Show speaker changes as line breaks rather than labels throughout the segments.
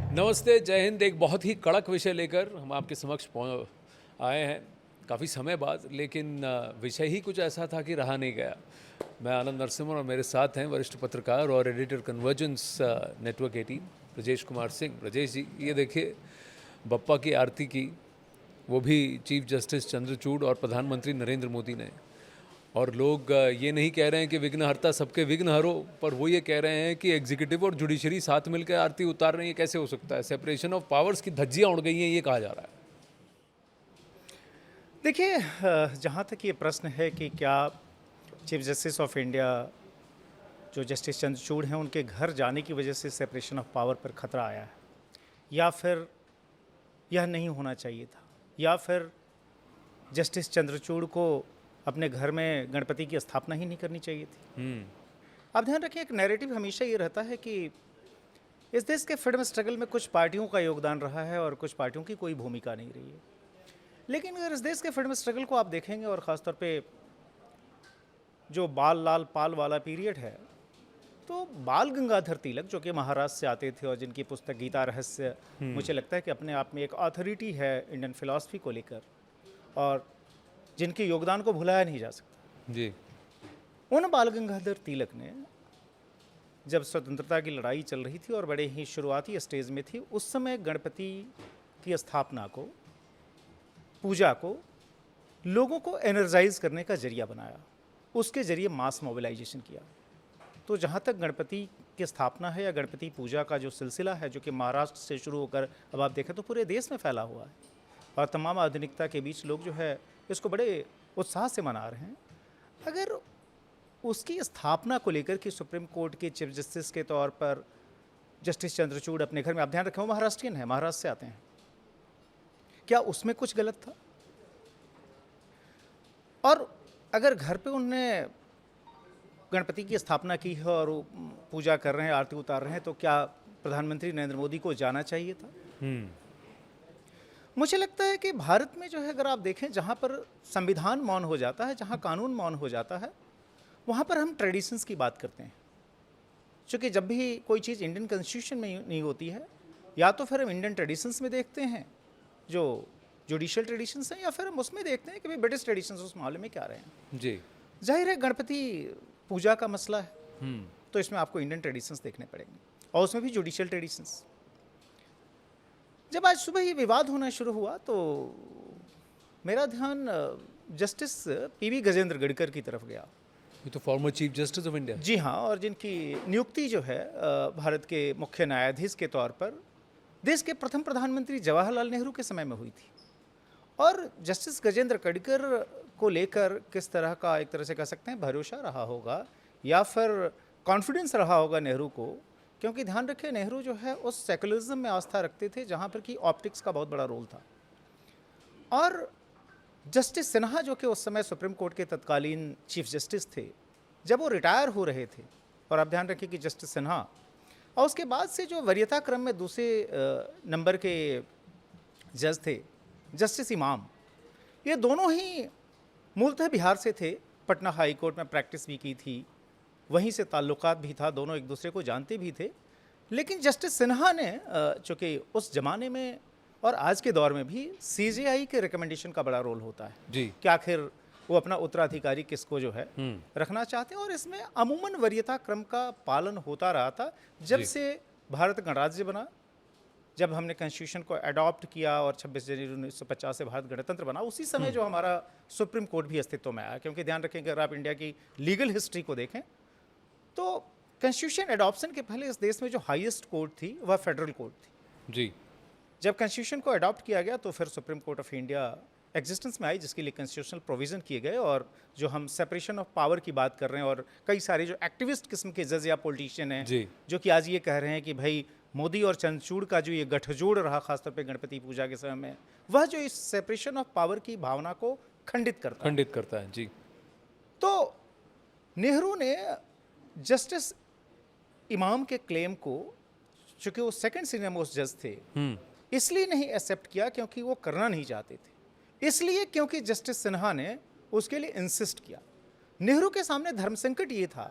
नमस्ते, जय हिंद। एक बहुत ही कड़क विषय लेकर हम आपके समक्ष आए हैं काफ़ी समय बाद, लेकिन विषय ही कुछ ऐसा था कि रहा नहीं गया। मैं आनंद नरसिम्हा और मेरे साथ हैं वरिष्ठ पत्रकार और editor convergence network 18 Brajesh Kumar Singh. Brajesh ji, ये देखिए, बप्पा की आरती की, वो भी चीफ जस्टिस चंद्रचूड़ और प्रधानमंत्री नरेंद्र मोदी ने। और लोग ये नहीं कह रहे हैं कि विघ्नहर्ता सबके विघ्न हरो, पर वो ये कह रहे हैं कि एग्जीक्यूटिव और जुडिशरी साथ मिलकर आरती उतार रही है। कैसे हो सकता है? सेपरेशन ऑफ पावर्स की धज्जियां उड़ गई हैं, ये कहा जा रहा है।
देखिए, जहाँ तक ये प्रश्न है कि क्या चीफ जस्टिस ऑफ इंडिया जो जस्टिस चंद्रचूड़ हैं उनके घर जाने की वजह से सेपरेशन ऑफ पावर पर खतरा आया है, या फिर यह नहीं होना चाहिए था, या फिर जस्टिस चंद्रचूड़ को अपने घर में गणपति की स्थापना ही नहीं करनी चाहिए थी। आप ध्यान रखें, एक नैरेटिव हमेशा ये रहता है कि इस देश के फ्रीडम स्ट्रगल में कुछ पार्टियों का योगदान रहा है और कुछ पार्टियों की कोई भूमिका नहीं रही है। लेकिन अगर इस देश के फ्रीडम स्ट्रगल को आप देखेंगे, और ख़ासतौर पे जो बाल लाल पाल वाला पीरियड है, तो बाल गंगाधर तिलक, जो कि महाराष्ट्र से आते थे और जिनकी पुस्तक गीता रहस्य मुझे लगता है कि अपने आप में एक अथॉरिटी है इंडियन फिलॉसफी को लेकर, और जिनके योगदान को भुलाया नहीं जा सकता
जी।
उन बाल गंगाधर तिलक ने जब स्वतंत्रता की लड़ाई चल रही थी और बड़े ही शुरुआती स्टेज में थी, उस समय गणपति की स्थापना को, पूजा को लोगों को एनर्जाइज करने का जरिया बनाया, उसके जरिए मास मोबिलाइजेशन किया। तो जहाँ तक गणपति की स्थापना है या गणपति पूजा का जो सिलसिला है, जो कि महाराष्ट्र से शुरू होकर अब आप देखें तो पूरे देश में फैला हुआ है, और तमाम आधुनिकता के बीच लोग जो है इसको बड़े उत्साह से मना रहे हैं, अगर उसकी स्थापना को लेकर कि सुप्रीम कोर्ट के चीफ जस्टिस के तौर पर जस्टिस चंद्रचूड़ अपने घर में, आप ध्यान रखें वो महाराष्ट्रियन है, महाराष्ट्र से आते हैं, क्या उसमें कुछ गलत था? और अगर घर पे उनने गणपति की स्थापना की है और वो पूजा कर रहे हैं, आरती उतार रहे हैं, तो क्या प्रधानमंत्री नरेंद्र मोदी को जाना चाहिए था? मुझे लगता है कि भारत में जो है, अगर आप देखें, जहाँ पर संविधान मौन हो जाता है, जहाँ कानून मौन हो जाता है, वहाँ पर हम ट्रेडिशंस की बात करते हैं। क्योंकि जब भी कोई चीज़ इंडियन कॉन्स्टिट्यूशन में नहीं होती है, या तो फिर हम इंडियन ट्रेडिशंस में देखते हैं जो जुडिशियल ट्रेडिशंस हैं, या फिर हम उसमें देखते हैं कि भाई ब्रिटिश ट्रेडिशंस उस मामले में क्या रहे हैं।
जी।
जाहिर है गणपति पूजा का मसला है, तो इसमें आपको इंडियन ट्रेडिशंस देखने पड़ेंगे, और उसमें भी जुडिशियल ट्रेडिशंस। जब आज सुबह ये विवाद होना शुरू हुआ तो मेरा ध्यान जस्टिस पीवी गजेंद्र गढ़कर की तरफ गया।
ये तो former chief justice of India.
जी हाँ, और जिनकी नियुक्ति जो है भारत के मुख्य न्यायाधीश के तौर पर देश के प्रथम प्रधानमंत्री जवाहरलाल नेहरू के समय में हुई थी। और जस्टिस गजेंद्र गढ़कर को लेकर किस तरह का, एक तरह से कह सकते हैं, भरोसा रहा होगा या फिर कॉन्फिडेंस रहा होगा नेहरू को, क्योंकि ध्यान रखें नेहरू जो है उस सेकुलरिज्म में आस्था रखते थे जहाँ पर कि ऑप्टिक्स का बहुत बड़ा रोल था। और जस्टिस सिन्हा, जो कि उस समय सुप्रीम कोर्ट के तत्कालीन चीफ जस्टिस थे, जब वो रिटायर हो रहे थे, और आप ध्यान रखें कि जस्टिस सिन्हा और उसके बाद से जो वरीयता क्रम में दूसरे नंबर के जज थे जस्टिस इमाम, ये दोनों ही मूलतः बिहार से थे, पटना हाई कोर्ट में प्रैक्टिस भी की थी, वहीं से ताल्लुकात भी था, दोनों एक दूसरे को जानते भी थे। लेकिन जस्टिस सिन्हा ने, चूँकि उस ज़माने में और आज के दौर में भी सीजेआई के रिकमेंडेशन का बड़ा रोल होता है
जी।
कि आखिर वो अपना उत्तराधिकारी किसको जो है रखना चाहते हैं, और इसमें अमूमन वरीयता क्रम का पालन होता रहा था जब से भारत गणराज्य बना, जब हमने कॉन्स्टिट्यूशन को अडॉप्ट किया और 26 जनवरी 1950 से भारत गणतंत्र बना, उसी समय जो हमारा सुप्रीम कोर्ट भी अस्तित्व में आया। क्योंकि ध्यान रखें, अगर आप इंडिया की लीगल हिस्ट्री को देखें तो कॉन्स्टिट्यूशन एडॉप्शन के पहले इस देश में जो हाईएस्ट कोर्ट थी वह फेडरल कोर्ट थी।
जी।
जब कॉन्स्टिट्यूशन को अडॉप्ट किया गया तो फिर supreme court of India existence में आई, जिसके लिए कॉन्स्टिट्यूशनल प्रोविज़न किए गए, और जो हम सेपरेशन ऑफ पावर की बात कर रहे हैं, और कई सारे जो एक्टिविस्ट किस्म के जज या पॉलिटिशियन हैं जो कि आज ये कह रहे हैं कि भाई मोदी और चंद्रचूड़ का जो ये गठजोड़ रहा खासतौर पे गणपति पूजा के समय में, वह जो इस सेपरेशन ऑफ पावर की भावना को खंडित करता
है। जी।
तो नेहरू ने जस्टिस इमाम के क्लेम को, चूंकि वो सेकंड सीनियर मोस्ट जज थे, इसलिए नहीं एक्सेप्ट किया क्योंकि वो करना नहीं चाहते थे, इसलिए क्योंकि जस्टिस सिन्हा ने उसके लिए इंसिस्ट किया। नेहरू के सामने धर्म संकट ये था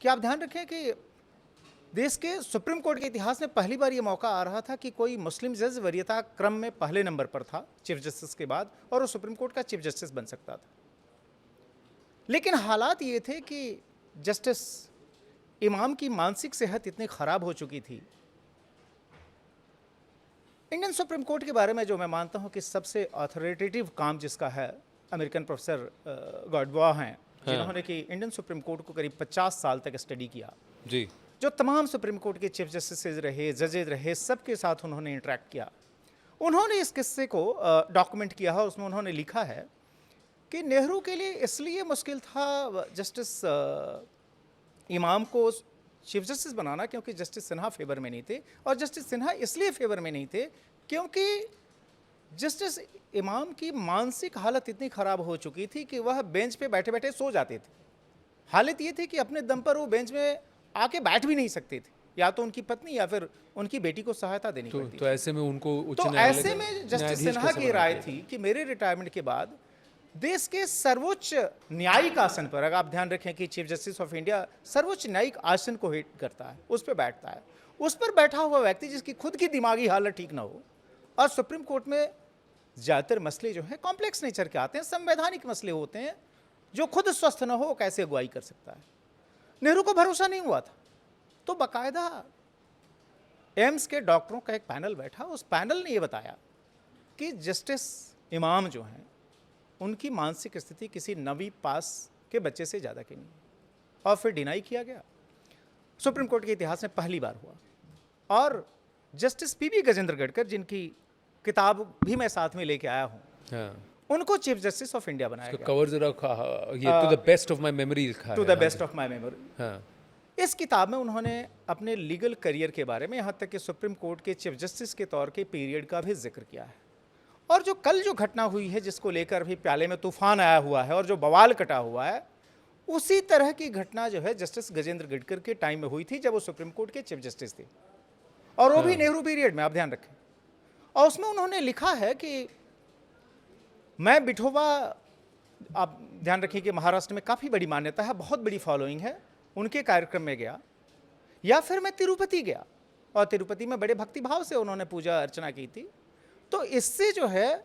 कि आप ध्यान रखें कि देश के सुप्रीम कोर्ट के इतिहास में पहली बार ये मौका आ रहा था कि कोई मुस्लिम जज वरीयता क्रम में पहले नंबर पर था चीफ जस्टिस के बाद, और वो सुप्रीम कोर्ट का चीफ जस्टिस बन सकता था। लेकिन हालात ये थे कि जस्टिस इमाम की मानसिक सेहत इतनी खराब हो चुकी थी। इंडियन सुप्रीम कोर्ट के बारे में जो मैं मानता हूं कि सबसे ऑथोरिटेटिव काम जिसका है, अमेरिकन प्रोफेसर गॉडबॉ हैं, जिन्होंने कि इंडियन सुप्रीम कोर्ट को करीब 50 साल तक स्टडी किया
जी,
जो तमाम सुप्रीम कोर्ट के चीफ जस्टिस रहे, जजेज रहे, सबके साथ उन्होंने इंटरेक्ट किया। उन्होंने इस किस्से को डॉक्यूमेंट किया है। उसमें उन्होंने लिखा है कि नेहरू के लिए इसलिए मुश्किल था जस्टिस इमाम को चीफ जस्टिस बनाना क्योंकि जस्टिस सिन्हा फेवर में नहीं थे, और जस्टिस सिन्हा इसलिए फेवर में नहीं थे क्योंकि जस्टिस इमाम की मानसिक हालत इतनी ख़राब हो चुकी थी कि वह बेंच पे बैठे बैठे सो जाते थे। हालत ये थी कि अपने दम पर वो बेंच में आके बैठ भी नहीं सकते थे, या तो उनकी पत्नी या फिर उनकी बेटी को सहायता देनी पड़ती।
तो ऐसे में उनको उच्च
तो
न्यायालय
ऐसे में जस्टिस सिन्हा की राय थी कि मेरे रिटायरमेंट के बाद देश के सर्वोच्च न्यायिक आसन पर, अगर आप ध्यान रखें कि चीफ जस्टिस ऑफ इंडिया सर्वोच्च न्यायिक आसन को हिट करता है, उस पर बैठता है, उस पर बैठा हुआ व्यक्ति जिसकी खुद की दिमागी हालत ठीक ना हो, और सुप्रीम कोर्ट में ज़्यादातर मसले जो हैं कॉम्प्लेक्स नेचर के आते हैं, संवैधानिक मसले होते हैं, जो खुद स्वस्थ ना हो कैसे अगुवाई कर सकता है। नेहरू को भरोसा नहीं हुआ था, तो बाकायदा एम्स के डॉक्टरों का एक पैनल बैठा। उस पैनल ने यह बताया कि जस्टिस इमाम जो हैं उनकी मानसिक स्थिति किसी 9वीं पास के बच्चे से ज़्यादा की नहीं, और फिर डिनाई किया गया। सुप्रीम कोर्ट के इतिहास में पहली बार हुआ। और जस्टिस पीबी गजेंद्र गढ़कर, जिनकी किताब भी मैं साथ में लेके आया हूँ,
हाँ,
उनको चीफ जस्टिस ऑफ इंडिया बनाया गया।
कवर जरा ये to the best of my memory लिखा है।
To the best of my memory.
हाँ,
इस किताब में उन्होंने अपने लीगल करियर के बारे में, यहाँ तक कि सुप्रीम कोर्ट के चीफ जस्टिस के तौर के पीरियड का भी जिक्र किया है। और जो कल जो घटना हुई है, जिसको लेकर भी प्याले में तूफान आया हुआ है और जो बवाल कटा हुआ है, उसी तरह की घटना जो है जस्टिस गजेंद्र गढ़कर के टाइम में हुई थी जब वो सुप्रीम कोर्ट के चीफ जस्टिस थे, और वो भी नेहरू पीरियड में, आप ध्यान रखें। और उसमें उन्होंने लिखा है कि मैं बिठोबा, आप ध्यान रखिए कि महाराष्ट्र में काफ़ी बड़ी मान्यता है, बहुत बड़ी फॉलोइंग है, उनके कार्यक्रम में गया, या फिर मैं तिरुपति गया और तिरुपति में बड़े भक्तिभाव से उन्होंने पूजा अर्चना की थी। तो इससे जो है,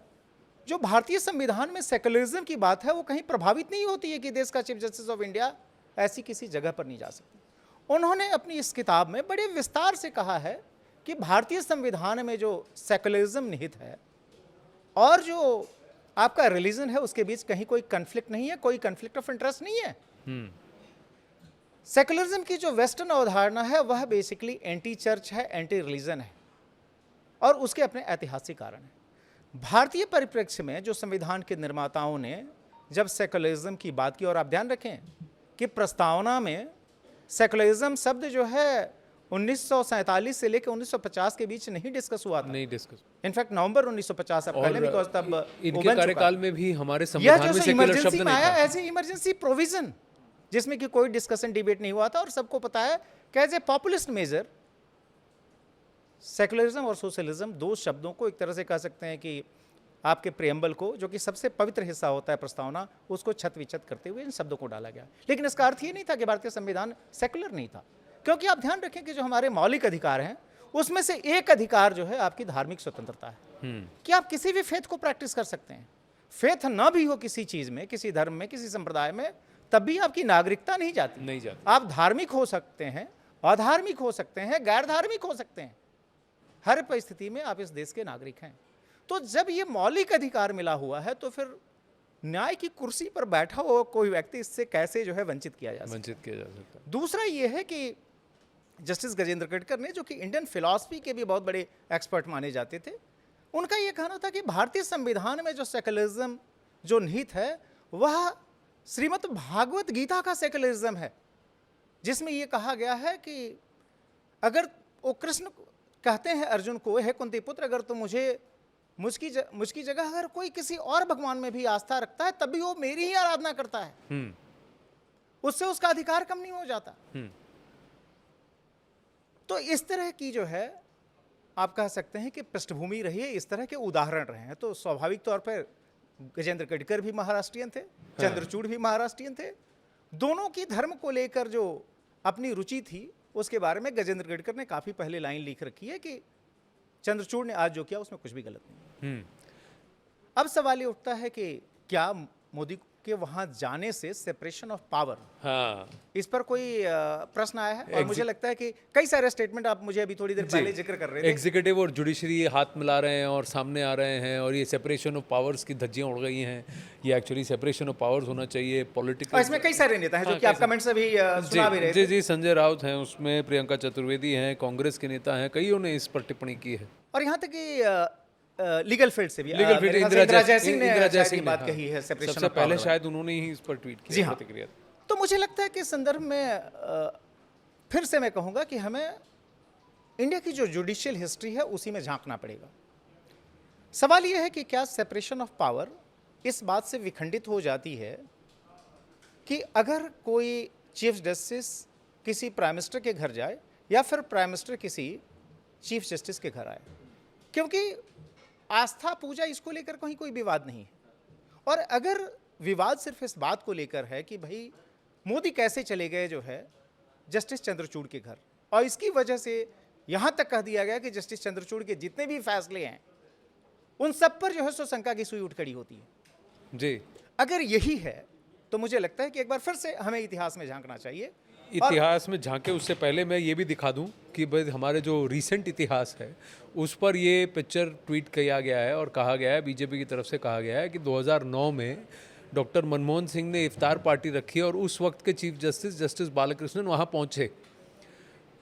जो भारतीय संविधान में सेकुलरिज्म की बात है, वो कहीं प्रभावित नहीं होती है कि देश का चीफ जस्टिस ऑफ इंडिया ऐसी किसी जगह पर नहीं जा सकता। उन्होंने अपनी इस किताब में बड़े विस्तार से कहा है कि भारतीय संविधान में जो सेकुलरिज्म निहित है और जो आपका रिलीजन है, उसके बीच कहीं कोई कन्फ्लिक्ट नहीं है, कोई कन्फ्लिक्ट ऑफ इंटरेस्ट नहीं है। सेकुलरिज्म की जो वेस्टर्न अवधारणा है वह बेसिकली एंटी चर्च है, एंटी रिलीजन है, और उसके अपने ऐतिहासिक कारण हैं। भारतीय परिप्रेक्ष्य में जो संविधान के निर्माताओं ने जब सेकुलरिज्म की बात की, और आप ध्यान रखें कि प्रस्तावना में सेकुलरिज्म शब्द जो है 1947 से लेकर 1950 के बीच नहीं डिस्कस हुआ था,
नहीं डिस्कस।
इनफैक्ट नवंबर 1950 अब पहले, बिकॉज तब
इनके कार्यकाल में भी हमारे
यह
संविधान
जो
में सेक्युलर शब्द
इमरजेंसी
नहीं
आया
था।
एज ए इमरजेंसी प्रोविजन, जिसमें कि कोई डिस्कशन डिबेट नहीं हुआ था, और सबको पता है कि as a populist measure secularism और सोशलिज्म, दो शब्दों को एक तरह से कह सकते हैं कि आपके प्रेम्बल को, जो कि सबसे पवित्र हिस्सा होता है प्रस्तावना, उसको छत विछत करते हुए इन शब्दों को डाला गया। लेकिन इसका अर्थ ये नहीं था कि भारतीय संविधान सेकुलर नहीं था, क्योंकि आप ध्यान रखें कि जो हमारे मौलिक अधिकार हैं उसमें से एक अधिकार जो है आपकी धार्मिक स्वतंत्रता है, कि आप किसी भी फेथ को प्रैक्टिस कर सकते हैं। फेथ ना भी हो किसी चीज़ में, किसी धर्म में, किसी संप्रदाय में, तब भी आपकी नागरिकता नहीं जाती। आप धार्मिक हो सकते हैं, अधार्मिक हो सकते हैं, गैर धार्मिक हो सकते हैं, हर परिस्थिति में आप इस देश के नागरिक हैं। तो जब ये मौलिक अधिकार मिला हुआ है, तो फिर न्याय की कुर्सी पर बैठा हुआ कोई व्यक्ति इससे कैसे जो है वंचित किया जा सकता। दूसरा ये है कि जस्टिस गजेंद्र गढ़कर ने, जो कि इंडियन फिलॉसफी के भी बहुत बड़े एक्सपर्ट माने जाते थे, उनका ये कहना था कि भारतीय संविधान में जो सेकुलरिज्म जो निहित है वह श्रीमद् भागवत गीता का सेकुलरिज्म है, जिसमें यह कहा गया है कि अगर वो कृष्ण कहते हैं अर्जुन को, हे कुंती पुत्र, अगर तुम मुझकी जगह अगर कोई किसी और भगवान में भी आस्था रखता है, तब भी वो मेरी ही आराधना करता है, उससे उसका अधिकार कम नहीं हो जाता। तो इस तरह की जो है, आप कह सकते हैं कि पृष्ठभूमि रही है, इस तरह के उदाहरण रहे हैं। तो स्वाभाविक तौर पर गजेंद्र गढ़कर भी महाराष्ट्रियन थे, चंद्रचूड़ भी महाराष्ट्रियन थे। दोनों की धर्म को लेकर जो अपनी रुचि थी उसके बारे में गजेंद्र गडकर ने काफ़ी पहले लाइन लिख रखी है कि चंद्रचूड़ ने आज जो किया उसमें कुछ भी गलत नहीं। अब सवाल ये उठता है कि क्या मोदी के वहां जाने से सेपरेशन ऑफ पावर,
हाँ,
इस पर कोई प्रश्न आया है? और मुझे लगता है कि कई सारे स्टेटमेंट आप मुझे अभी थोड़ी देर पहले जिक्र कर रहे थे।
एग्जीक्यूटिव और जुडिशरी हाथ मिला रहे हैं और सामने आ रहे हैं, और ये सेपरेशन ऑफ पावर्स की धज्जियां उड़ गई हैं। ये एक्चुअली सेपरेशन ऑफ पावर्स होना चाहिए,
और
पॉलिटिकल।
इसमें कई सारे नेता हैं जो कि आप कमेंट से भी सुना भी रहे
जी
थे।
जी, संजय राउत हैं उसमें, प्रियंका चतुर्वेदी हैं, कांग्रेस के नेता हैं, कईयों ने इस पर टिप्पणी की है।
और यहाँ तक कि लीगल फील्ड से भी
लीगल फील्ड
इंदिरा जयसिंह ने
इंदिरा
शायद ये
जयसिंह
बात
हाँ,
कही है सेपरेशन
सबसे
ऑफ
पहले
पावर।
शायद उन्होंने ही इस पर ट्वीट
जी
किया
हाँ।
प्रतिक्रिया।
तो मुझे लगता है कि इस संदर्भ में फिर से मैं कहूंगा कि हमें इंडिया की जो जुडिशियल हिस्ट्री है उसी में झांकना पड़ेगा। सवाल यह है कि क्या सेपरेशन ऑफ पावर इस बात से विखंडित हो जाती है कि अगर कोई चीफ जस्टिस किसी प्राइम मिनिस्टर के घर जाए या फिर प्राइम मिनिस्टर किसी चीफ जस्टिस के घर आए, क्योंकि आस्था पूजा इसको लेकर कहीं कोई विवाद नहीं है। और अगर विवाद सिर्फ इस बात को लेकर है कि भाई मोदी कैसे चले गए जो है जस्टिस चंद्रचूड़ के घर, और इसकी वजह से यहां तक कह दिया गया कि जस्टिस चंद्रचूड़ के जितने भी फैसले हैं उन सब पर जो है सो शंका की सुई उठ खड़ी होती है।
जी,
अगर यही है तो मुझे लगता है कि एक बार फिर से हमें इतिहास में झांकना चाहिए।
इतिहास में झांके उससे पहले मैं ये भी दिखा दूं कि भाई हमारे जो रीसेंट इतिहास है उस पर ये पिक्चर ट्वीट किया गया है और कहा गया है, बीजेपी की तरफ से कहा गया है कि 2009 में डॉक्टर मनमोहन सिंह ने इफ्तार पार्टी रखी और उस वक्त के चीफ जस्टिस जस्टिस बालकृष्णन वहाँ पहुँचे।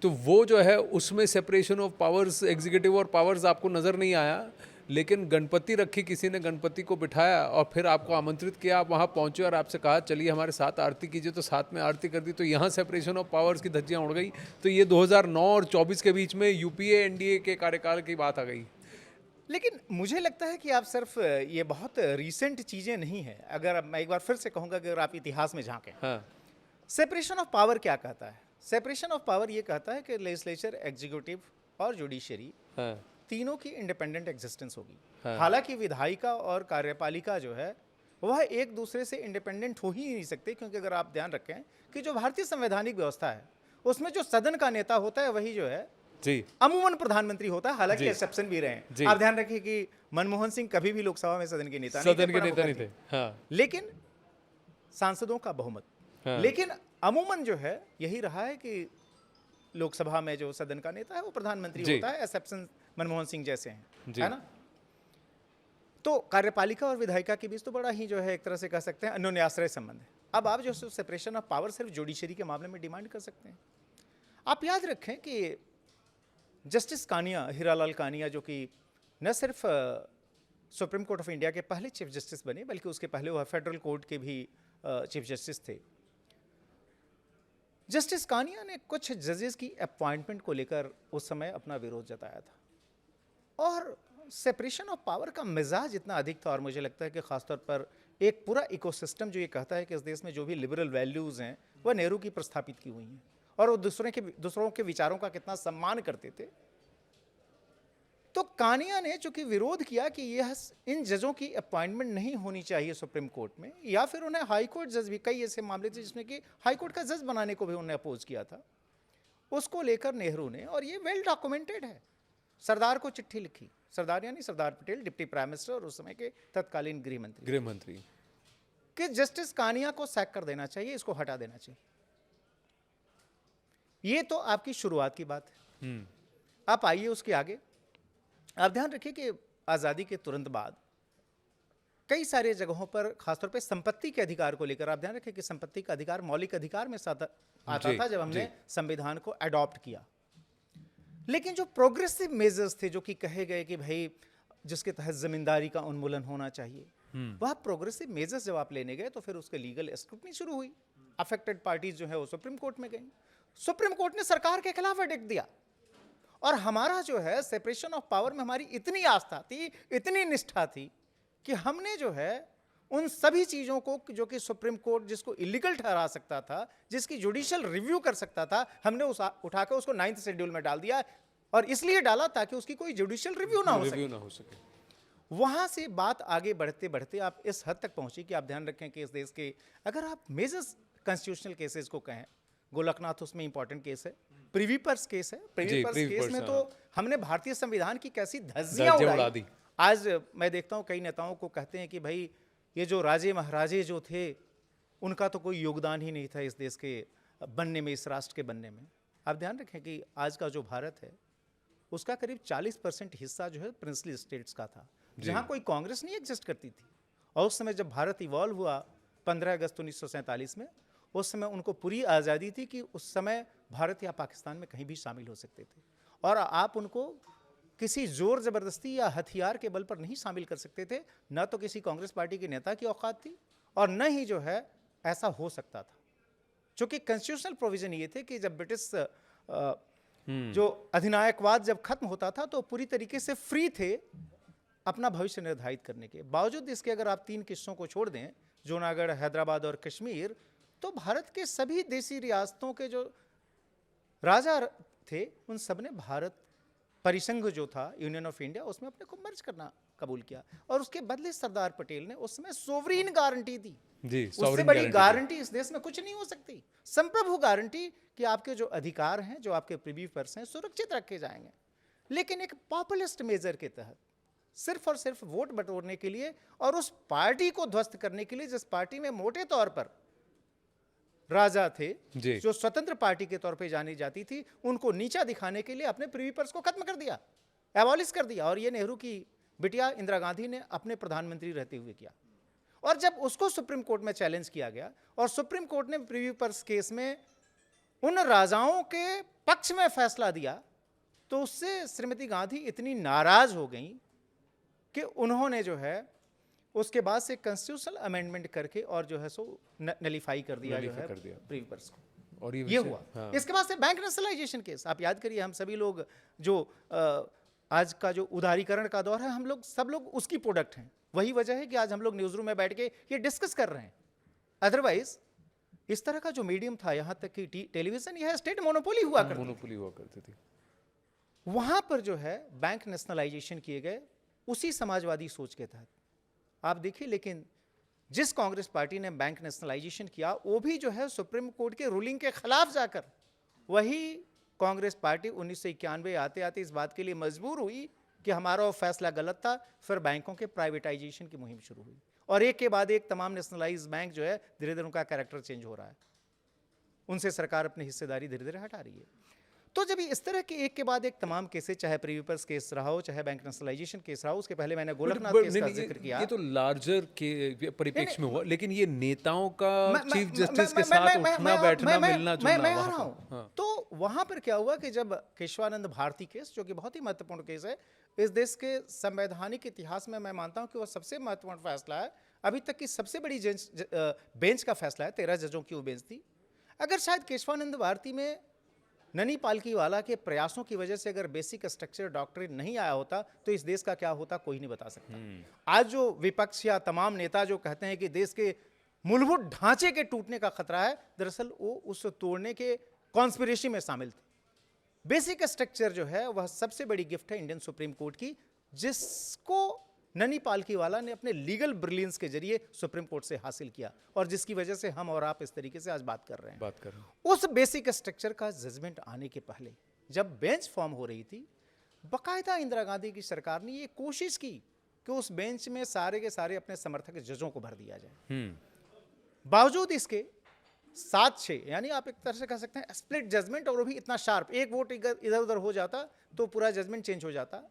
तो वो जो है उसमें सेपरेशन ऑफ पावर्स, एग्जीक्यूटिव और पावर्स आपको नज़र नहीं आया, लेकिन गणपति रखी, किसी ने गणपति को बिठाया और फिर आपको आमंत्रित किया, आप वहाँ पहुँचे और आपसे कहा चलिए हमारे साथ आरती कीजिए, तो साथ में आरती कर दी। तो यहाँ सेपरेशन ऑफ पावर्स की धज्जियाँ उड़ गई। तो ये 2009 और 24 के बीच में यूपीए एनडीए के कार्यकाल की बात आ गई।
लेकिन मुझे लगता है कि आप सिर्फ ये बहुत रीसेंट चीज़ें नहीं है। अगर मैं एक बार फिर से कहूँगा कि अगर आप इतिहास में झांकें,
हाँ,
सेपरेशन ऑफ पावर क्या कहता है? सेपरेशन ऑफ पावर ये कहता है कि लेजिस्लेचर, एग्जीक्यूटिव और जुडिशरी
हाँ,
तीनों की इंडिपेंडेंट एग्जिस्टेंस होगी।
हाँ।
हालांकि विधायिका और कार्यपालिका जो है वह एक दूसरे से इंडिपेंडेंट हो ही नहीं सकते, क्योंकि अगर आप ध्यान रखें कि जो भारतीय संवैधानिक व्यवस्था है उसमें जो सदन का नेता होता है वही जो है
जी,
अमूमन प्रधानमंत्री होता है। हालांकि
जी।
एक्सेप्शन भी रहे
जी।
हैं। आप ध्यान रखिए कि मनमोहन सिंह कभी भी लोकसभा में सदन के नेता
सदन के
पर
नेता
वो
नहीं
करते।
थे। हाँ,
लेकिन सांसदों का बहुमत।
हाँ।
लेकिन अमूमन जो है यही रहा है कि लोकसभा में जो सदन का नेता है वो प्रधानमंत्री
जी।
होता है, एक्सेप्शन मनमोहन सिंह जैसे हैं,
जी।
है ना? तो कार्यपालिका और विधायिका के बीच तो बड़ा ही जो है एक तरह से कह सकते हैं अन्योन्याश्रय संबंध है। अब आप जो सेपरेशन ऑफ पावर सिर्फ जुडिशरी के मामले में डिमांड कर सकते हैं। आप याद रखें कि जस्टिस कानिया, हीरालाल कानिया, जो कि न सिर्फ सुप्रीम कोर्ट ऑफ इंडिया के पहले चीफ जस्टिस बने बल्कि उसके पहले वह फेडरल कोर्ट के भी चीफ जस्टिस थे। जस्टिस कानिया ने कुछ जजेस की अपॉइंटमेंट को लेकर उस समय अपना विरोध जताया था, और सेपरेशन ऑफ पावर का मिजाज इतना अधिक था। और मुझे लगता है कि खासतौर पर एक पूरा इकोसिस्टम जो ये कहता है कि इस देश में जो भी लिबरल वैल्यूज़ हैं वह नेहरू की प्रस्थापित की हुई हैं, और वो दूसरों के विचारों का कितना सम्मान करते थे। तो कानिया ने चूंकि विरोध किया कि यह इन जजों की अपॉइंटमेंट नहीं होनी चाहिए सुप्रीम कोर्ट में, या फिर उन्हें हाई कोर्ट जज भी, कई ऐसे मामले थे जिसमें कि हाई कोर्ट का जज बनाने को भी उन्होंने अपोज किया था, उसको लेकर नेहरू ने, और ये वेल डॉक्यूमेंटेड है, सरदार को चिट्ठी लिखी। सरदार यानी Sardar Patel, deputy prime minister और उस समय के तत्कालीन गृह मंत्री, कि जस्टिस कानिया को सैक कर देना चाहिए, इसको हटा देना चाहिए। ये तो आपकी शुरुआत की बात है। आप आइए उसके आगे। आप ध्यान रखिए कि आज़ादी के तुरंत बाद कई सारे जगहों पर खासतौर पे संपत्ति के अधिकार को लेकर, आप ध्यान रखिए कि संपत्ति का अधिकार मौलिक अधिकार में आता था जब हमने संविधान को अडॉप्ट किया। लेकिन जो प्रोग्रेसिव मेजर्स थे जो कि कहे गए कि भाई जिसके तहत जमींदारी का उन्मूलन होना चाहिए, वह प्रोग्रेसिव मेजर्स जब आप लेने गए तो फिर उसके लीगल स्क्रूटनी शुरू हुई। अफेक्टेड पार्टीज जो है वो सुप्रीम कोर्ट में गई, सुप्रीम कोर्ट ने सरकार के खिलाफ वर्डिक्ट दिया। और हमारा जो है सेपरेशन ऑफ पावर में हमारी इतनी आस्था थी, इतनी निष्ठा थी कि हमने जो है उन सभी चीज़ों को जो कि सुप्रीम कोर्ट जिसको इलीगल ठहरा सकता था, जिसकी जुडिशियल रिव्यू कर सकता था, हमने उठाकर उसको 9th शेड्यूल में डाल दिया। और इसलिए डाला ताकि उसकी कोई जुडिशियल रिव्यू ना हो सके। वहां से बात आगे बढ़ते बढ़ते आप इस हद तक पहुंची कि आप ध्यान रखें कि इस देश के, अगर आप मेजर कॉन्स्टिट्यूशनल केसेस को कहें, गोलकनाथ उसमें इंपॉर्टेंट केस है, प्रिवी पर्स केस है। Privy purse
privy
case
purse,
में तो हमने भारतीय संविधान की कैसी धज्जियां
धज्जियां उड़ा
उड़ाई।
दी।
आज मैं देखता हूं कई नेताओं को कहते हैं कि भाई ये जो राजे महाराजे जो थे उनका तो कोई योगदान ही नहीं था इस देश के बनने में, इस राष्ट्र के बनने में। आप ध्यान रखें कि आज का जो भारत है उसका करीब 40% हिस्सा जो है प्रिंसली स्टेट्स का था, जहां कोई कांग्रेस नहीं एग्जिस्ट करती थी। और उस समय जब भारत इवॉल्व हुआ 15 अगस्त 1947 में, उस समय उनको पूरी आज़ादी थी कि उस समय भारत या पाकिस्तान में कहीं भी शामिल हो सकते थे, और आप उनको किसी जोर ज़बरदस्ती या हथियार के बल पर नहीं शामिल कर सकते थे। न तो किसी कांग्रेस पार्टी के नेता की औकात थी और न ही जो है ऐसा हो सकता था, क्योंकि कॉन्स्टिट्यूशनल प्रोविजन ये थे कि जब ब्रिटिश जो अधिनायकवाद जब खत्म होता था तो पूरी तरीके से फ्री थे अपना भविष्य निर्धारित करने के। बावजूद इसके अगर आप 3 किस्सों को छोड़ दें, जूनागढ़, हैदराबाद और कश्मीर, तो भारत के सभी देसी रियासतों के जो राजा थे उन सब ने भारत परिसंघ जो था, यूनियन ऑफ इंडिया, उसमें अपने को मर्ज करना कबूल किया। और उसके बदले सरदार पटेल ने उस समय सोवरीन गारंटी दी।
जी,
उससे
sovereign
बड़ी
guarantee
गारंटी इस देश में कुछ नहीं हो सकती। संप्रभु गारंटी कि आपके जो अधिकार हैं, जो आपके प्रिवी पर्स हैं, सुरक्षित रखे जाएंगे। लेकिन एक पॉपुलिस्ट मेजर के तहत सिर्फ और सिर्फ वोट बटोरने के लिए और उस पार्टी को ध्वस्त करने के लिए जिस पार्टी में मोटे तौर पर राजा थे, जो स्वतंत्र पार्टी के तौर पे जानी जाती थी, उनको नीचा दिखाने के लिए अपने प्रिवी पर्स को खत्म कर दिया, एबॉलिश कर दिया। और ये नेहरू की बिटिया इंदिरा गांधी ने अपने प्रधानमंत्री रहते हुए किया। और जब उसको सुप्रीम कोर्ट में चैलेंज किया गया और सुप्रीम कोर्ट ने प्रिवी पर्स केस में उन राजाओं के पक्ष में फैसला दिया, तो उससे श्रीमती गांधी इतनी नाराज हो गई कि उन्होंने जो है उसके बाद से कॉन्स्टिट्यूशनल अमेंडमेंट करके और जो है सो नलीफाई कर दिया जो है प्रिवी पर्स को। और ये हुआ। हाँ। इसके बाद से बैंक नेशनलाइजेशन केस, आप याद करिए, हम सभी लोग जो आज का जो उदारीकरण का दौर है, हम लोग सब लोग उसकी प्रोडक्ट हैं। वही वजह है कि आज हम लोग न्यूज रूम में बैठ के ये डिस्कस कर रहे हैं। अदरवाइज इस तरह का जो मीडियम था, यहां तक कि टेलीविजन, यह स्टेट मोनोपोली हुआ करती थी। वहां पर जो है बैंक नेशनलाइजेशन किए गए उसी समाजवादी सोच के तहत। आप देखिए, लेकिन जिस कांग्रेस पार्टी ने बैंक नेशनलाइजेशन किया वो भी जो है सुप्रीम कोर्ट के रूलिंग के खिलाफ जाकर, वही कांग्रेस पार्टी 1991 आते आते इस बात के लिए मजबूर हुई कि हमारा वो फैसला गलत था। फिर बैंकों के प्राइवेटाइजेशन की मुहिम शुरू हुई और एक के बाद एक तमाम नेशनलाइज बैंक जो है धीरे धीरे उनका कैरेक्टर चेंज हो रहा है, उनसे सरकार अपनी हिस्सेदारी धीरे धीरे हटा रही है। तो जब इस तरह के एक के बाद एक तमाम केसेस, चाहे प्रिवी पर्स केस रहा हो, चाहे बैंक नेशनलाइजेशन केस रहा हो, उसके पहले मैंने गोलकनाथ केस का जिक्र किया।
ये तो लार्जर के परिप्रेक्ष्य में हुआ, लेकिन ये नेताओं का चीफ जस्टिस के साथ उठना बैठना मिलना जुलना, मैं आ रहा हूं।
तो वहां पर क्या हुआ कि जब केशवानंद भारती केस, जो कि बहुत ही महत्वपूर्ण केस है इस देश के संवैधानिक इतिहास में, मैं मानता हूं कि वह सबसे महत्वपूर्ण फैसला है, अभी तक की सबसे बड़ी बेंच का फैसला है। 13 जजों की वो बेंच थी। अगर शायद केशवानंद भारती में ननी पालकीवाला के प्रयासों की वजह से अगर बेसिक स्ट्रक्चर डॉक्ट्रिन नहीं आया होता तो इस देश का क्या होता कोई नहीं बता सकता। आज जो विपक्ष या तमाम नेता जो कहते हैं कि देश के मूलभूत ढांचे के टूटने का खतरा है, दरअसल वो उस तोड़ने के कॉन्स्पिरेसी में शामिल थे। बेसिक स्ट्रक्चर जो है वह सबसे बड़ी गिफ्ट है इंडियन सुप्रीम कोर्ट की, जिसको ननी पालकीवाला ने अपने लीगल ब्रिलियंस के जरिए सुप्रीम कोर्ट से हासिल किया और जिसकी वजह से हम और आप इस तरीके से आज बात कर रहे हैं। उस बेसिक स्ट्रक्चर का जजमेंट आने के पहले जब बेंच फॉर्म हो रही थी, बाकायदा इंदिरा गांधी की सरकार ने ये कोशिश की कि उस बेंच में सारे के सारे अपने समर्थक जजों को भर दिया जाए। बावजूद इसके 7-6, यानी आप एक तरह से कह सकते हैं स्प्लिट जजमेंट, और वो भी इतना शार्प, एक वोट इधर उधर हो जाता तो पूरा जजमेंट चेंज हो जाता।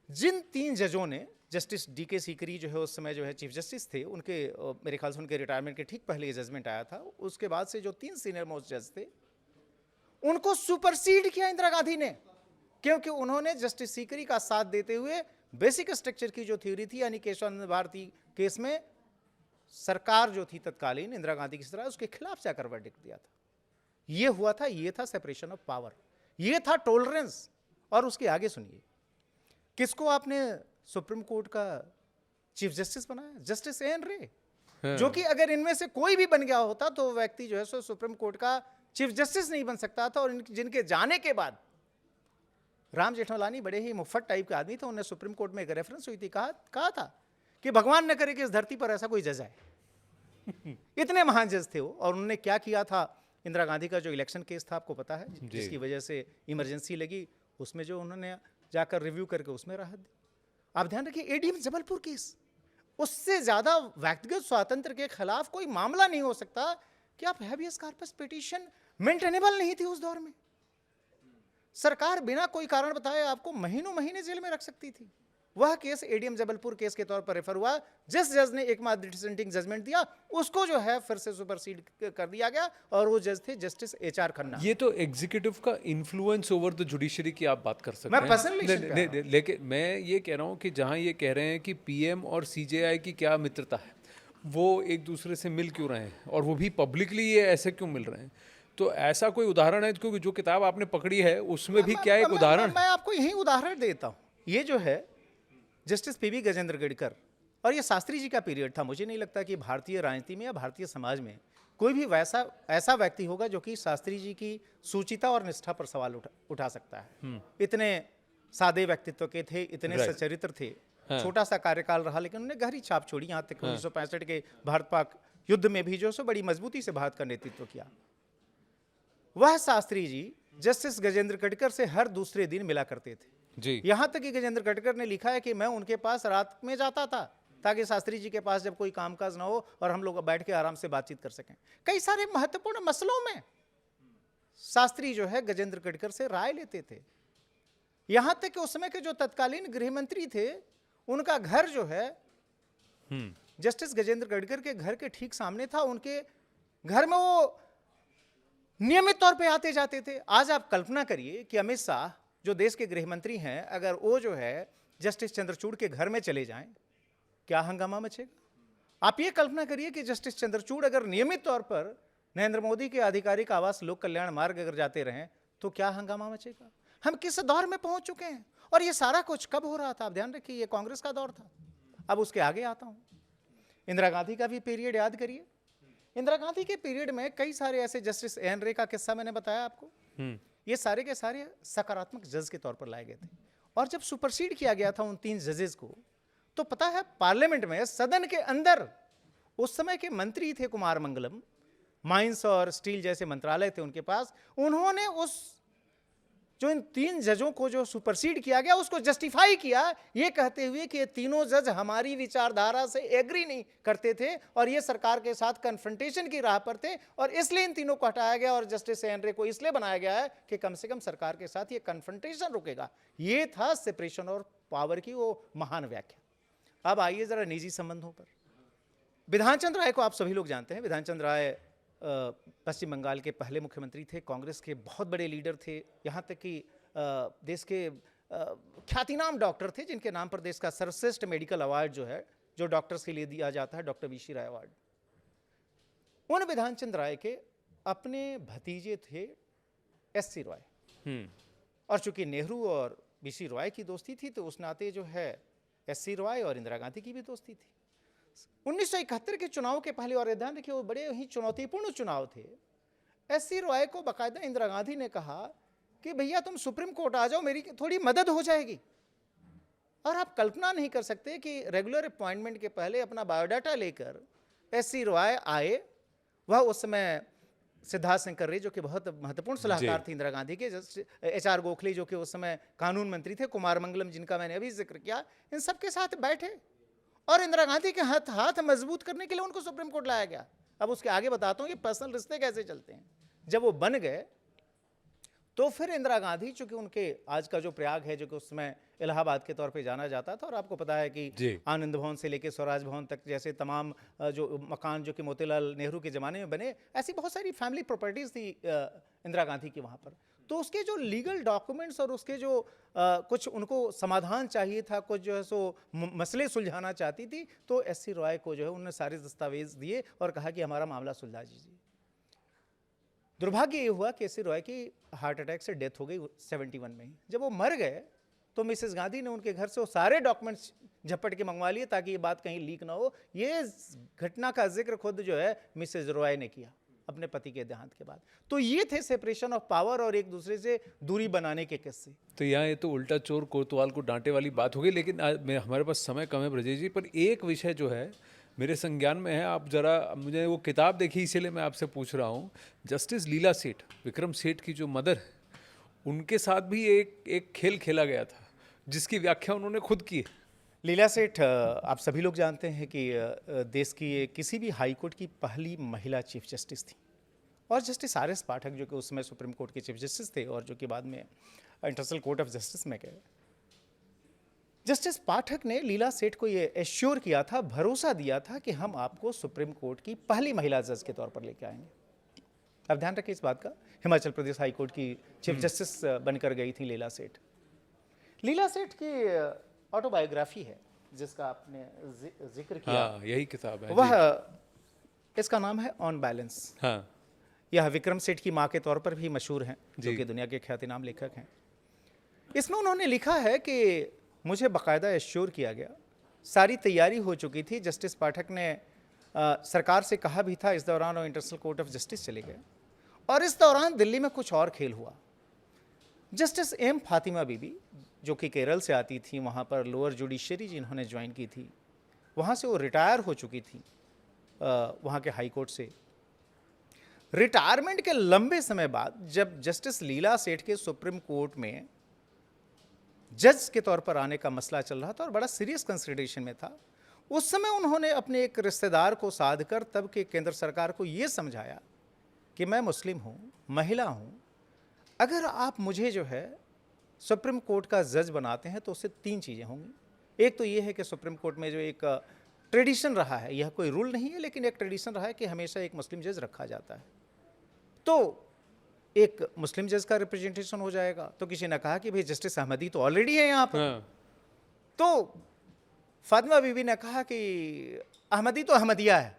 जिन 3 जजों ने, जस्टिस डीके सीकरी जो है उस समय जो है चीफ जस्टिस थे, उनके मेरे ख्याल से उनके रिटायरमेंट के ठीक पहले ये जजमेंट आया था, उसके बाद से जो 3 सीनियर मोस्ट जज थे उनको सुपरसीड किया इंदिरा गांधी ने, क्योंकि उन्होंने जस्टिस सीकरी का साथ देते हुए बेसिक स्ट्रक्चर की जो थ्योरी थी, यानी केशवानंद भारती केस में सरकार जो थी तत्कालीन इंदिरा गांधी की तरह, उसके खिलाफ जाकर वर्डिक्ट दिया था। ये हुआ था, ये था सेपरेशन ऑफ पावर, ये था टॉलरेंस। और उसके आगे सुनिए, किसको आपने सुप्रीम कोर्ट का चीफ जस्टिस बनाया? जस्टिस एन रे, जो कि अगर इनमें से कोई भी बन गया होता तो व्यक्ति जो है सो सुप्रीम कोर्ट का चीफ जस्टिस नहीं बन सकता था। और जिनके जाने के बाद राम जेठमलानी बड़े ही मुफ्फट टाइप के आदमी थे, उन्हें सुप्रीम कोर्ट में एक रेफरेंस हुई थी, कहा था कि भगवान न करे कि इस धरती पर ऐसा कोई जज आए। इतने महान जज थे वो। और उन्होंने क्या किया था इंदिरा गांधी का जो इलेक्शन केस था आपको पता है, जिसकी वजह से इमरजेंसी लगी, उसमें जो उन्होंने जाकर रिव्यू करके उसमें राहत दी। आप ध्यान रखिए, एडीएम जबलपुर केस, उससे ज्यादा व्यक्तिगत स्वातंत्र के खिलाफ कोई मामला नहीं हो सकता कि आप हैबियस कॉर्पस पिटीशन मेंटेनेबल नहीं थी उस दौर में। सरकार बिना कोई कारण बताए आपको महीनों महीने जेल में रख सकती थी। वह केस एडीएम जबलपुर केस के तौर पर रेफर हुआ। जिस जज ने एकमात्र डिसेंटिंग जजमेंट दिया उसको जो है फिर से सुपरसीड कर दिया गया, और वो जज थे जस्टिस एचआर खन्ना।
ये तो एग्जीक्यूटिव का इन्फ्लुएंस ओवर द जुडिशरी की आप बात कर सकते
मैं
हैं।
पर्सनली
लेकिन मैं ये कह रहा हूँ कि जहाँ ये कह रहे हैं कि पीएम और सीजेआई की क्या मित्रता है, वो एक दूसरे से मिल क्यों रहे हैं, और वो भी पब्लिकली ये ऐसे क्यों मिल रहे हैं, तो ऐसा कोई उदाहरण है? क्योंकि जो किताब आपने पकड़ी है उसमें भी क्या एक उदाहरण?
मैं आपको यही उदाहरण देता हूँ। ये जो है जस्टिस पीवी गजेंद्र गढ़कर, और ये शास्त्री जी का पीरियड था। मुझे नहीं लगता कि भारतीय राजनीति में या भारतीय समाज में कोई भी ऐसा व्यक्ति होगा जो कि शास्त्री जी की सूचिता और निष्ठा पर सवाल उठा सकता है। इतने सादे व्यक्तित्व के थे, इतने सचरित्र थे। छोटा सा कार्यकाल रहा लेकिन उन्होंने गहरी छाप छोड़ी। यहाँ तक 1965 के भारत पाक युद्ध में भी जो सो बड़ी मजबूती से भारत का नेतृत्व किया। वह शास्त्री जी जस्टिस गजेंद्र गढ़कर से हर दूसरे दिन मिला करते थे
जी।
यहां तक कि गजेंद्र गढ़कर ने लिखा है कि मैं उनके पास रात में जाता था ताकि शास्त्री जी के पास जब कोई कामकाज ना हो और हम लोग बैठ के आराम से बातचीत कर सकें। कई सारे महत्वपूर्ण मसलों में शास्त्री जो है गजेंद्र गढ़कर से राय लेते थे। यहां तक कि उस समय के जो तत्कालीन गृह मंत्री थे, उनका घर जो है जस्टिस गजेंद्र गढ़कर के घर के ठीक सामने था। उनके घर में वो नियमित तौर पे आते जाते थे। आज आप कल्पना करिए कि अमित शाह जो देश के गृह मंत्री हैं, अगर वो जो है जस्टिस चंद्रचूड़ के घर में चले जाएं, क्या हंगामा मचेगा। आप ये कल्पना करिए कि जस्टिस चंद्रचूड़ अगर नियमित तौर पर नरेंद्र मोदी के आधिकारिक आवास लोक कल्याण मार्ग अगर जाते रहें तो क्या हंगामा मचेगा। हम किस दौर में पहुंच चुके हैं। और ये सारा कुछ कब हो रहा था? आप ध्यान रखिए, ये कांग्रेस का दौर था। अब उसके आगे आता हूं, इंदिरा गांधी का भी पीरियड याद करिए। इंदिरा गांधी के पीरियड में कई सारे ऐसे, जस्टिस एन रे का किस्सा मैंने बताया आपको, ये सारे के सारे सकारात्मक जज के तौर पर लाए गए थे। और जब सुपरसीड किया गया था उन 3 जजेस को, तो पता है पार्लियामेंट में, सदन के अंदर उस समय के मंत्री थे कुमार मंगलम, माइंस और स्टील जैसे मंत्रालय थे उनके पास। उन्होंने उस जो इन 3 जजों को जो सुपरसीड किया गया उसको जस्टिफाई किया, ये कहते हुए कि ये तीनों जज हमारी विचारधारा से एग्री नहीं करते थे और ये सरकार के साथ कन्फ्रंटेशन की राह पर थे, और इसलिए इन तीनों को हटाया गया और जस्टिस एन रे को इसलिए बनाया गया है कि कम से कम सरकार के साथ ये कन्फ्रंटेशन रुकेगा। ये था सेपरेशन और पावर की वो महान व्याख्या। अब आइए जरा निजी संबंधों पर। विधानचंद्र राय को आप सभी लोग जानते हैं। विधानचंद्र राय पश्चिम बंगाल के पहले मुख्यमंत्री थे, कांग्रेस के बहुत बड़े लीडर थे। यहाँ तक कि देश के ख्यातिनाम डॉक्टर थे जिनके नाम पर देश का सर्वश्रेष्ठ मेडिकल अवार्ड जो है, जो डॉक्टर्स के लिए दिया जाता है, डॉक्टर वीसी राय अवार्ड। उन विधानचंद्र राय के अपने भतीजे थे एससी रॉय, और चूंकि नेहरू और वीसी रॉय की दोस्ती थी तो उस नाते जो है एससी रॉय और इंदिरा गांधी की भी दोस्ती थी। 1971 के चुनाव के पहले, और ध्यान रखिए वो बड़े ही चुनौतीपूर्ण चुनाव थे, एससी रॉय को बाकायदा इंदिरा गांधी ने कहा कि भैया तुम सुप्रीम कोर्ट आ जाओ, मेरी थोड़ी मदद हो जाएगी। और आप कल्पना नहीं कर सकते कि रेगुलर अपॉइंटमेंट के पहले अपना बायोडाटा लेकर एससी रॉय आए। वह उस समय सिद्धार्थ शंकर रे जो कि बहुत महत्वपूर्ण सलाहकार थे इंदिरा गांधी के, एचआर गोखले जो कि उस समय कानून मंत्री थे, कुमार मंगलम जिनका मैंने अभी जिक्र किया, इन सबके साथ बैठे और इंदिरा गांधी के हाथ मजबूत करने के लिए उनको सुप्रीम कोर्ट लाया गया। अब उसके आगे बताता हूं ये पर्सनल रिश्ते कैसे चलते हैं। जब वो बन गए तो फिर इंदिरा गांधी, चूंकि उनके आज का जो प्रयाग है जो कि उस समय इलाहाबाद के तौर पे जाना जाता था, और आपको पता है कि आनंद भवन से लेकर स्वराज भवन तक जैसे तमाम जो मकान जो कि मोतीलाल नेहरू के ज़माने में बने, ऐसी बहुत सारी फैमिली प्रॉपर्टीज़ थी इंदिरा गांधी की वहाँ पर। तो उसके जो लीगल डॉक्यूमेंट्स और उसके जो कुछ उनको समाधान चाहिए था, कुछ जो है सो मसले सुलझाना चाहती थी, तो एससी रॉय को जो है उन्होंने सारे दस्तावेज दिए और कहा कि हमारा मामला सुलझा दीजिए। दुर्भाग्य ये हुआ कि एससी रॉय की हार्ट अटैक से डेथ हो गई 71 में ही। जब वो मर गए तो मिसेस गांधी ने उनके घर से वो सारे डॉक्यूमेंट्स झपट के मंगवा लिए ताकि ये बात कहीं लीक ना हो। ये घटना का जिक्र खुद जो है मिसेस रॉय ने किया अपने पति के देहांत के बाद। तो ये थे सेपरेशन ऑफ पावर और एक दूसरे से दूरी बनाने के किस्से।
तो यहाँ ये तो उल्टा चोर कोतवाल को डांटे वाली बात हो गई, लेकिन हमारे पास समय कम है ब्रजेश जी, पर एक विषय जो है मेरे संज्ञान में है। आप जरा मुझे वो किताब देखी, इसीलिए मैं आपसे पूछ रहा हूँ। जस्टिस लीला सेठ, विक्रम सेठ की जो मदर है, उनके साथ भी एक खेल खेला गया था जिसकी व्याख्या उन्होंने खुद की है।
लीला सेठ, आप सभी लोग जानते हैं कि देश की किसी भी हाई कोर्ट की पहली महिला चीफ जस्टिस थी। और जस्टिस आर एस पाठक, जो कि उस समय सुप्रीम कोर्ट के चीफ जस्टिस थे और जो कि बाद में इंटरनेशनल कोर्ट ऑफ जस्टिस में गए, जस्टिस पाठक ने लीला सेठ को ये एश्योर किया था, भरोसा दिया था कि हम आपको सुप्रीम कोर्ट की पहली महिला जज के तौर पर लेके आएंगे। अब ध्यान रखिए इस बात का, हिमाचल प्रदेश हाई कोर्ट की चीफ जस्टिस बनकर गई थी लीला सेठ। लीला सेठ की ऑटोबायोग्राफी है जिसका आपने जिक्र किया।
हाँ, यही किताब है
वह
जी।
इसका नाम है ऑन बैलेंस।
हाँ
यह विक्रम सेठ की माँ के तौर पर भी मशहूर हैं, जो
जी।
कि दुनिया के ख्यातिनाम लेखक हैं। इसमें उन्होंने लिखा है कि मुझे बाकायदा एश्योर किया गया, सारी तैयारी हो चुकी थी। जस्टिस पाठक ने सरकार से कहा भी था, इस दौरान वो इंटरनेशनल कोर्ट ऑफ जस्टिस चले गए और इस दौरान दिल्ली में कुछ और खेल हुआ। जस्टिस एम फातिमा बीबी, जो कि केरल से आती थी, वहाँ पर लोअर जुडिशरी जिन्होंने ज्वाइन की थी, वहाँ से वो रिटायर हो चुकी थी वहाँ के हाई कोर्ट से। रिटायरमेंट के लंबे समय बाद जब जस्टिस लीला सेठ के सुप्रीम कोर्ट में जज के तौर पर आने का मसला चल रहा था और बड़ा सीरियस कंसिडरेशन में था, उस समय उन्होंने अपने एक रिश्तेदार को साध कर तब के केंद्र सरकार को ये समझाया कि मैं मुस्लिम हूँ, महिला हूँ, अगर आप मुझे जो है सुप्रीम कोर्ट का जज बनाते हैं तो उससे 3 चीज़ें होंगी। एक तो ये है कि सुप्रीम कोर्ट में जो एक ट्रेडिशन रहा है, यह कोई रूल नहीं है लेकिन एक ट्रेडिशन रहा है कि हमेशा एक मुस्लिम जज रखा जाता है, तो एक मुस्लिम जज का रिप्रेजेंटेशन हो जाएगा। तो किसी ने कहा कि भाई जस्टिस अहमदी तो ऑलरेडी है यहाँ पर।
हाँ।
तो फातिमा बीबी ने कहा कि अहमदी तो अहमदिया है,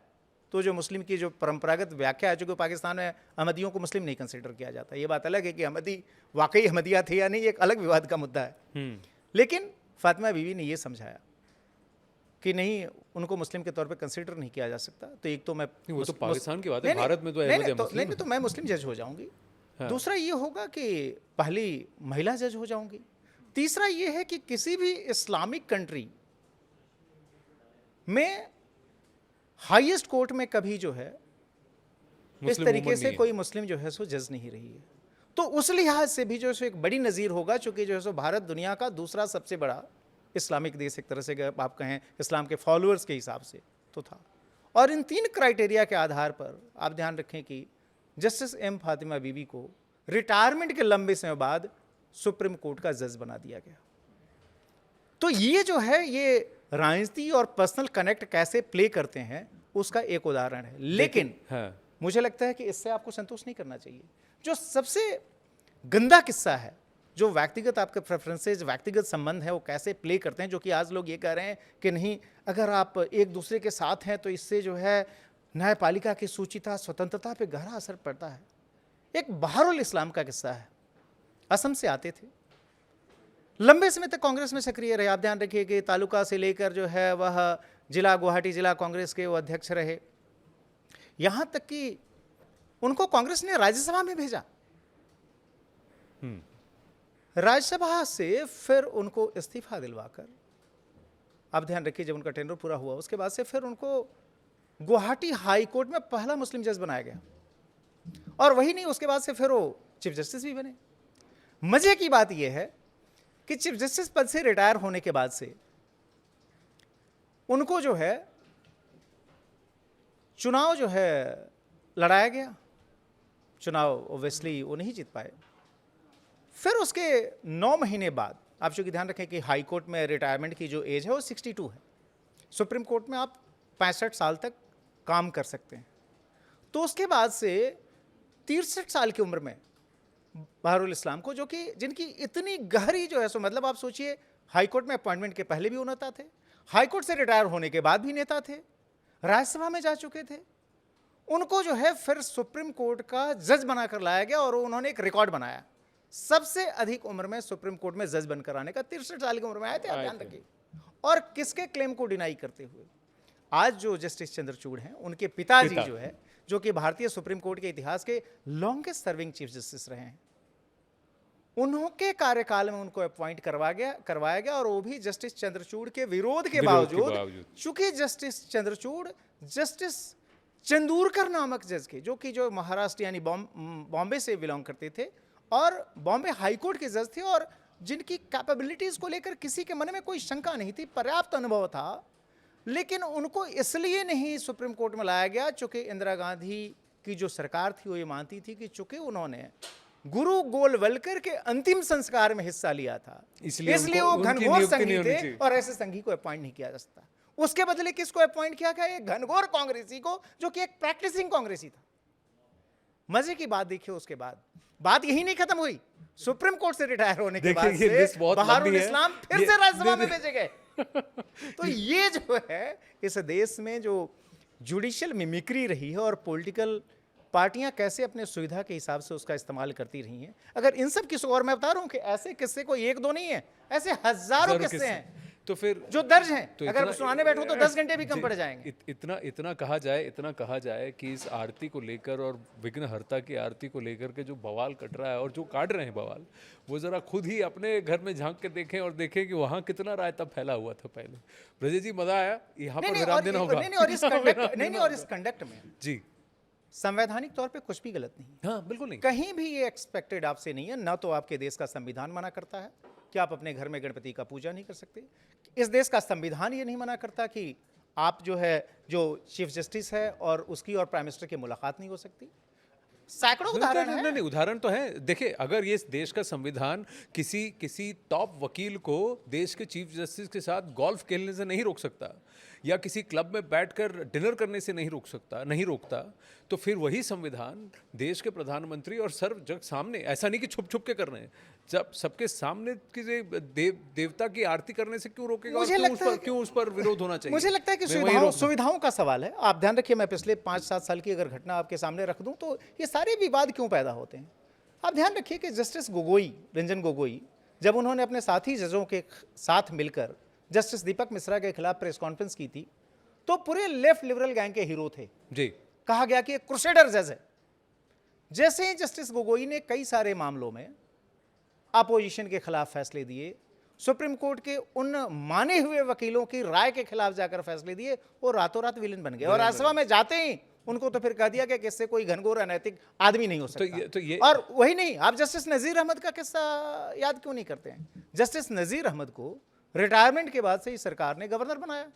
तो जो मुस्लिम की जो परंपरागत व्याख्या है, जो कि पाकिस्तान में अहमदियों को मुस्लिम नहीं कंसिडर किया जाता। ये बात अलग है कि अहमदी वाकई अहमदिया थे या नहीं, एक अलग विवाद का मुद्दा है। लेकिन फातिमा बीबी ने ये समझाया कि नहीं, उनको मुस्लिम के तौर पे कंसिडर नहीं किया जा सकता। तो एक तो मैं
वो तो पाकिस्तान की बात है, भारत में तो अहमद है मुस्लिम।
नहीं, तो मैं मुस्लिम जज हो जाऊंगी। दूसरा ये होगा कि पहली महिला जज हो जाऊंगी। तीसरा ये है कि किसी भी इस्लामिक कंट्री में हाईएस्ट कोर्ट में कभी जो है इस तरीके से कोई मुस्लिम जो है सो जज नहीं रही है। तो उस लिहाज से भी जो है एक बड़ी नज़ीर होगा, चूंकि जो है सो भारत दुनिया का दूसरा सबसे बड़ा इस्लामिक देश एक तरह से आप कहें इस्लाम के फॉलोअर्स के हिसाब से तो था। और इन 3 क्राइटेरिया के आधार पर आप ध्यान रखें कि जस्टिस एम फातिमा बीबी को रिटायरमेंट के लंबे समय बाद सुप्रीम कोर्ट का जज बना दिया गया। तो ये जो है, ये राजनीति और पर्सनल कनेक्ट कैसे प्ले करते हैं उसका एक उदाहरण है। लेकिन मुझे लगता है कि इससे आपको संतोष नहीं करना चाहिए। जो सबसे गंदा किस्सा है, जो व्यक्तिगत आपके प्रेफरेंसेज, व्यक्तिगत संबंध है, वो कैसे प्ले करते हैं, जो कि आज लोग ये कह रहे हैं कि नहीं, अगर आप एक दूसरे के साथ हैं तो इससे जो है न्यायपालिका की सूचिता, स्वतंत्रता पे गहरा असर पड़ता है। एक बहरुल इस्लाम का किस्सा है। असम से आते थे, लंबे समय तक कांग्रेस में सक्रिय रहे। आप ध्यान रखिए कि तालुका से लेकर जो है वह जिला, गुवाहाटी जिला कांग्रेस के वो अध्यक्ष रहे। यहां तक कि उनको कांग्रेस ने राज्यसभा में भेजा। राज्यसभा से फिर उनको इस्तीफा दिलवाकर, आप ध्यान रखिए, जब उनका टेंडर पूरा हुआ उसके बाद से फिर उनको गुवाहाटी हाई कोर्ट में पहला मुस्लिम जज बनाया गया। और वही नहीं, उसके बाद से फिर वो चीफ जस्टिस भी बने। मजे की बात यह है कि चीफ जस्टिस पद से रिटायर होने के बाद से उनको जो है चुनाव जो है लड़ाया गया। चुनाव ओब्वियसली वो नहीं जीत पाए। फिर उसके 9 महीने बाद, आप चूंकि ध्यान रखें कि हाई कोर्ट में रिटायरमेंट की जो एज है वो 62 है, सुप्रीम कोर्ट में आप 65 साल तक काम कर सकते हैं। तो उसके बाद से 63 साल की उम्र में बहरुल इस्लाम को, जो कि जिनकी इतनी गहरी जो है सो, मतलब आप सोचिए, हाई कोर्ट में अपॉइंटमेंट के पहले भी वो नेता थे, हाई कोर्ट से रिटायर होने के बाद भी नेता थे, राज्यसभा में जा चुके थे, उनको जो है फिर सुप्रीम कोर्ट का जज बनाकर लाया गया और उन्होंने एक रिकॉर्ड बनाया। सबसे अधिक उम्र में सुप्रीम कोर्ट में जज बनकर आने का 63 साल की उम्र में आए थे, आप ध्यान रखिए। और किसके क्लेम को डिनाई करते हुए? आज जो जस्टिस चंद्रचूड़ हैं, उनके पिताजी जो है, जो कि भारतीय सुप्रीम कोर्ट के इतिहास के लॉन्गेस्ट सर्विंग चीफ जस्टिस रहे हैं, उनके कार्यकाल में उनको अपॉइंट करवाया गया और वो भी जस्टिस चंद्रचूड़ के विरोध के
बावजूद।
बावजूद। चूंकि जस्टिस चंद्रचूड़ जस्टिस चंदूरकर नामक जज के, जो महाराष्ट्र यानी बॉम्बे से बिलोंग करते थे और बॉम्बे हाईकोर्ट के जज थे और जिनकी कैपेबिलिटीज को लेकर किसी के मन में कोई शंका नहीं थी, पर्याप्त अनुभव था, लेकिन उनको इसलिए नहीं सुप्रीम कोर्ट में लाया गया चूंकि इंदिरा गांधी की जो सरकार थी वो ये मानती थी कि चूंकि उन्होंने गुरु गोलवलकर के अंतिम संस्कार में हिस्सा लिया था, इसलिए वो घनघोर संघी थे और ऐसे संघी को अपॉइंट नहीं किया जा सकता। उसके बदले किसको अपॉइंट किया गया? एक घनघोर कांग्रेसी को, जो कि एक प्रैक्टिसिंग कांग्रेसी था। मजे की बात देखिए, उसके बाद बात यही नहीं खत्म हुई। सुप्रीम कोर्ट से रिटायर होने के बाद से बहारुल इस्लाम फिर से राज्यसभा में भेजे गए। तो ये जो है इस देश में जो जुडिशियल मिमिक्री रही है और पॉलिटिकल पार्टियां कैसे अपने सुविधा के हिसाब से उसका इस्तेमाल करती रही हैं, अगर इन सब किस्सों, और मैं बता रहा हूं कि ऐसे किस्से कोई एक दो नहीं है, ऐसे हजारों किस्से हैं
तो फिर
जो दर्ज हैं।
तो
अगर सुनाने बैठो तो 10 घंटे भी कम पड़ जाएंगे।
इतना कहा जाए कि इस आरती को लेकर और विघ्नहर्ता की आरती को लेकर के जो बवाल कट रहा है और जो काट रहे हैं बवाल, वो जरा खुद ही अपने घर में झांक के देखें और देखें कि वहाँ कितना रायता फैला हुआ था पहले। ब्रजेश जी, मजा आया, यहाँ पर विराम देना होगा।
और इस कंडक्ट में
जी
संवैधानिक तौर पे कुछ भी गलत नहीं,
हाँ बिल्कुल नहीं,
कहीं भी ये एक्सपेक्टेड आपसे नहीं है। ना तो आपके देश का संविधान मना करता है कि आप अपने घर में गणपति का पूजा नहीं कर सकते। इस देश का संविधान ये नहीं मना करता कि आप जो चीफ जस्टिस है और उसकी और प्राइम मिनिस्टर की मुलाकात नहीं हो सकती। सैकड़ों उदाहरण हैं।
नहीं, उदाहरण तो है। देखिए, अगर ये देश का संविधान किसी टॉप वकील को देश के चीफ जस्टिस के साथ गोल्फ खेलने से नहीं रोक सकता या किसी क्लब में बैठकर डिनर करने से नहीं रोकता, तो फिर वही संविधान देश के प्रधानमंत्री और सर्व जग सामने, ऐसा नहीं कि छुप छुप के कर रहे हैं, जब सबके सामने किसी देवता की आरती करने से क्यों रोकेगा? क्यों उस पर विरोध होना चाहिए?
मुझे लगता है कि सुविधाओं का सवाल है। आप ध्यान रखिए, मैं पिछले 5-7 साल की अगर घटना आपके सामने रख दूं तो ये सारे विवाद क्यों पैदा होते हैं। आप ध्यान रखिए कि जस्टिस रंजन गोगोई, जब उन्होंने अपने साथी जजों के साथ मिलकर जस्टिस दीपक मिश्रा के खिलाफ प्रेस कॉन्फ्रेंस की थी, तो पूरे लेफ्ट लिबरल गैंग के हीरो थे
जी।
कहा गया कि एक क्रूसेडर जज है। जैसे ही जस्टिस गोगोई ने कई सारे मामलों में अपोजिशन के खिलाफ फैसले दिए, सुप्रीम कोर्ट के उन माने हुए वकीलों की राय के खिलाफ जाकर फैसले दिए, वो रातों रात विलेन बन गए और राज्यसभा में जाते ही उनको तो फिर कह दिया कि इससे कोई घनघोर अनैतिक आदमी नहीं हो सकता। और वही नहीं, आप जस्टिस नजीर अहमद का किस्सा याद क्यों नहीं करते हैं? जस्टिस नजीर अहमद को रिटायरमेंट के बाद से ही सरकार ने गवर्नर बनाया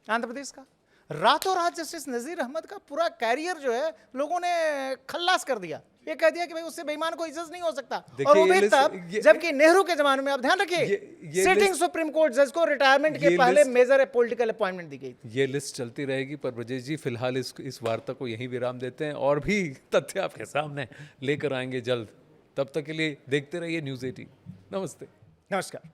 आंध्र प्रदेश का। रातों रात जस्टिस नजीर अहमद का पूरा कैरियर जो है लोगों ने खल्लास कर दिया। ये कह दिया कि भाई उससे बेईमान कोई जज नहीं हो सकता। और वो भी तब जबकि नेहरू के जमाने में, आप ध्यान रखिए, सिटिंग सुप्रीम कोर्ट जज को रिटायरमेंट के पहले मेजर पॉलिटिकल अपॉइंटमेंट दी गई।
ये लिस्ट चलती रहेगी, पर ब्रजेश जी फिलहाल इस वार्ता को यहीं विराम देते हैं और भी तथ्य आपके सामने लेकर आएंगे जल्द। तब तक के लिए देखते रहिए न्यूज़ 18। नमस्ते।
नमस्कार।